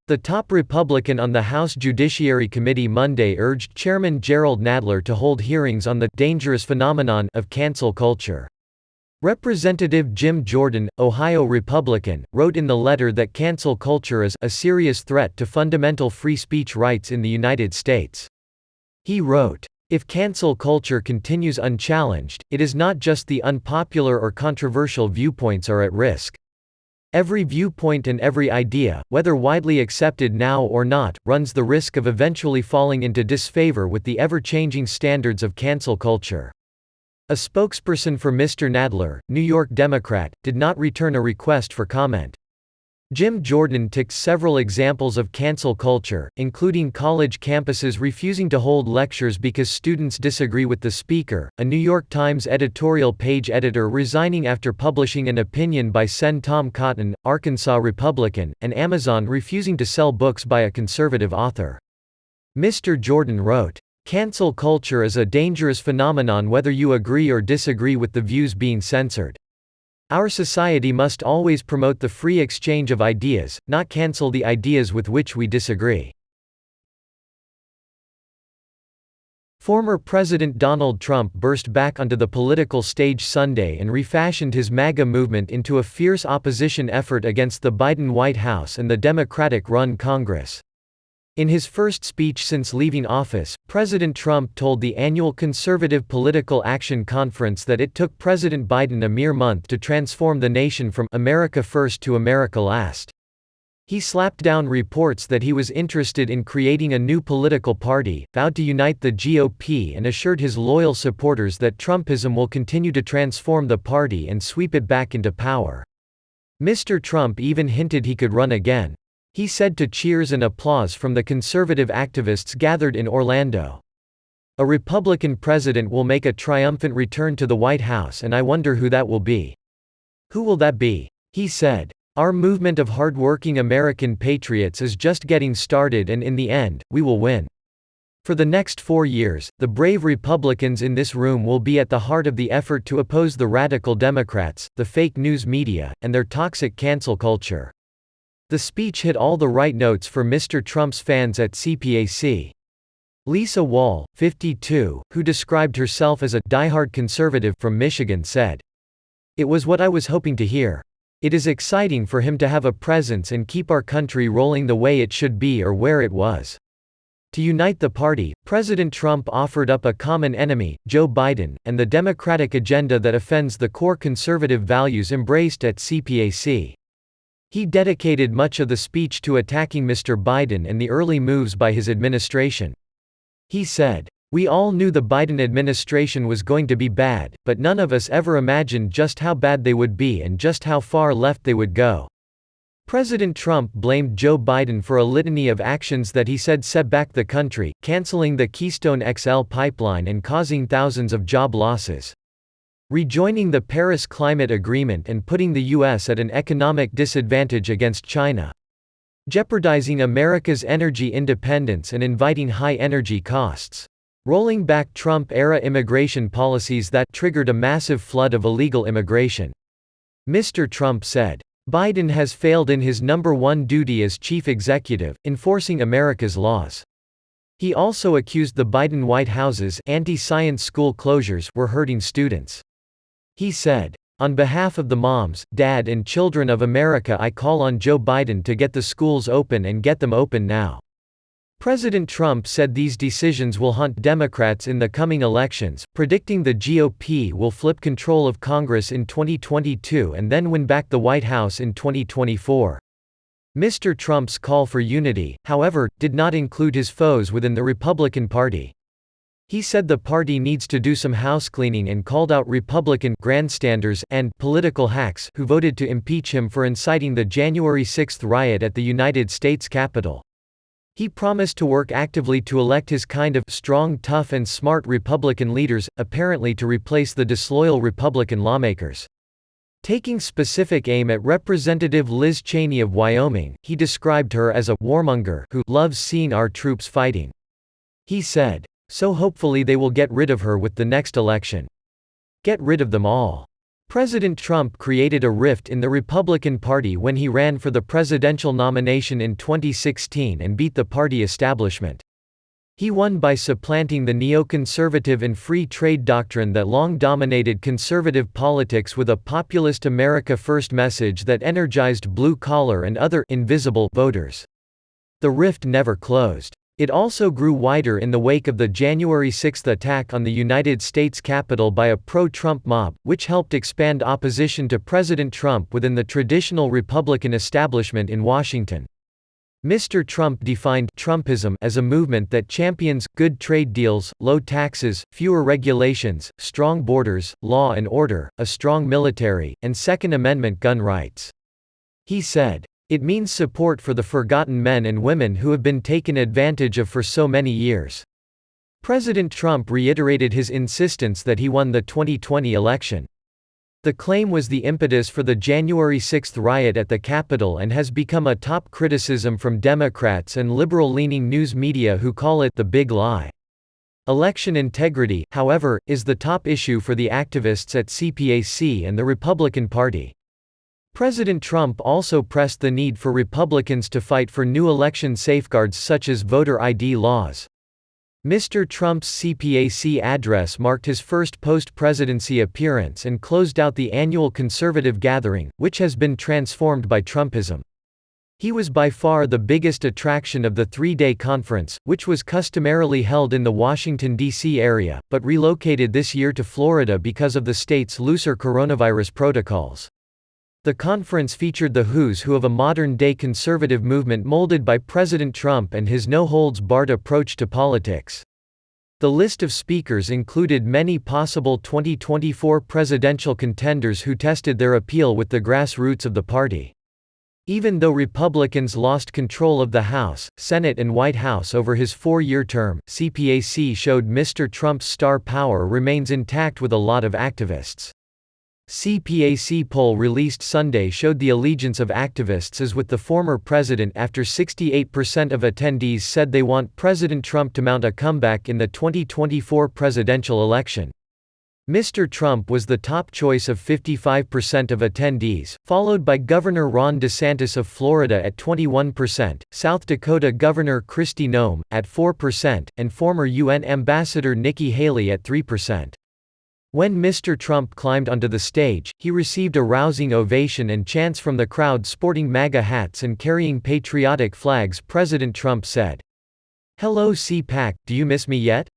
The top Republican on the House Judiciary Committee Monday urged Chairman Gerald Nadler to hold hearings on the dangerous phenomenon of cancel culture. Representative Jim Jordan, Ohio Republican, wrote in the letter that cancel culture is a serious threat to fundamental free speech rights in the United States. He wrote, "If cancel culture continues unchallenged, it is not just the unpopular or controversial viewpoints are at risk. Every viewpoint and every idea, whether widely accepted now or not, runs the risk of eventually falling into disfavor with the ever-changing standards of cancel culture." A spokesperson for Mr. Nadler, New York Democrat, did not return a request for comment. Jim Jordan ticked several examples of cancel culture, including college campuses refusing to hold lectures because students disagree with the speaker, a New York Times editorial page editor resigning after publishing an opinion by Sen. Tom Cotton, Arkansas Republican, and Amazon refusing to sell books by a conservative author. Mr. Jordan wrote, "Cancel culture is a dangerous phenomenon whether you agree or disagree with the views being censored. Our society must always promote the free exchange of ideas, not cancel the ideas with which we disagree." Former President Donald Trump burst back onto the political stage Sunday and refashioned his MAGA movement into a fierce opposition effort against the Biden White House and the Democratic-run Congress. In his first speech since leaving office, President Trump told the annual Conservative Political Action Conference that it took President Biden a mere month to transform the nation from "America First" to "America Last." He slapped down reports that he was interested in creating a new political party, vowed to unite the GOP and assured his loyal supporters that Trumpism will continue to transform the party and sweep it back into power. Mr. Trump even hinted he could run again. He said to cheers and applause from the conservative activists gathered in Orlando, "A Republican president will make a triumphant return to the White House and I wonder who that will be." "Who will that be?" he said. "Our movement of hard-working American patriots is just getting started and in the end, we will win. For the next 4 years, the brave Republicans in this room will be at the heart of the effort to oppose the radical Democrats, the fake news media, and their toxic cancel culture." The speech hit all the right notes for Mr. Trump's fans at CPAC. Lisa Wall, 52, who described herself as a diehard conservative from Michigan said, "It was what I was hoping to hear. It is exciting for him to have a presence and keep our country rolling the way it should be or where it was." To unite the party, President Trump offered up a common enemy, Joe Biden, and the Democratic agenda that offends the core conservative values embraced at CPAC. He dedicated much of the speech to attacking Mr. Biden and the early moves by his administration. He said, "We all knew the Biden administration was going to be bad, but none of us ever imagined just how bad they would be and just how far left they would go." President Trump blamed Joe Biden for a litany of actions that he said set back the country, canceling the Keystone XL pipeline and causing thousands of job losses, rejoining the Paris Climate Agreement and putting the U.S. at an economic disadvantage against China, jeopardizing America's energy independence and inviting high energy costs, rolling back Trump-era immigration policies that triggered a massive flood of illegal immigration. Mr. Trump said, "Biden has failed in his number one duty as chief executive, enforcing America's laws." He also accused the Biden White House's anti-science school closures were hurting students. He said, "On behalf of the moms, dad and children of America, I call on Joe Biden to get the schools open and get them open now." President Trump said these decisions will haunt Democrats in the coming elections, predicting the GOP will flip control of Congress in 2022 and then win back the White House in 2024. Mr. Trump's call for unity, however, did not include his foes within the Republican Party. He said the party needs to do some housecleaning and called out Republican grandstanders and political hacks who voted to impeach him for inciting the January 6 riot at the United States Capitol. He promised to work actively to elect his kind of strong, tough and smart Republican leaders, apparently to replace the disloyal Republican lawmakers. Taking specific aim at Representative Liz Cheney of Wyoming, he described her as a warmonger who loves seeing our troops fighting. He said, "So hopefully they will get rid of her with the next election. Get rid of them all." President Trump created a rift in the Republican Party when he ran for the presidential nomination in 2016 and beat the party establishment. He won by supplanting the neoconservative and free trade doctrine that long dominated conservative politics with a populist America First message that energized blue-collar and other invisible voters. The rift never closed. It also grew wider in the wake of the January 6 attack on the United States Capitol by a pro-Trump mob, which helped expand opposition to President Trump within the traditional Republican establishment in Washington. Mr. Trump defined Trumpism as a movement that champions good trade deals, low taxes, fewer regulations, strong borders, law and order, a strong military, and Second Amendment gun rights. He said, "It means support for the forgotten men and women who have been taken advantage of for so many years." President Trump reiterated his insistence that he won the 2020 election. The claim was the impetus for the January 6 riot at the Capitol and has become a top criticism from Democrats and liberal-leaning news media who call it the big lie. Election integrity, however, is the top issue for the activists at CPAC and the Republican Party. President Trump also pressed the need for Republicans to fight for new election safeguards such as voter ID laws. Mr. Trump's CPAC address marked his first post-presidency appearance and closed out the annual conservative gathering, which has been transformed by Trumpism. He was by far the biggest attraction of the three-day conference, which was customarily held in the Washington, D.C. area, but relocated this year to Florida because of the state's looser coronavirus protocols. The conference featured the who's who of a modern-day conservative movement molded by President Trump and his no-holds-barred approach to politics. The list of speakers included many possible 2024 presidential contenders who tested their appeal with the grassroots of the party. Even though Republicans lost control of the House, Senate and White House over his four-year term, CPAC showed Mr. Trump's star power remains intact with a lot of activists. CPAC poll released Sunday showed the allegiance of activists is with the former president after 68% of attendees said they want President Trump to mount a comeback in the 2024 presidential election. Mr. Trump was the top choice of 55% of attendees, followed by Governor Ron DeSantis of Florida at 21%, South Dakota Governor Kristi Noem, at 4%, and former UN Ambassador Nikki Haley at 3%. When Mr. Trump climbed onto the stage, he received a rousing ovation and chants from the crowd sporting MAGA hats and carrying patriotic flags. President Trump said, "Hello CPAC, do you miss me yet?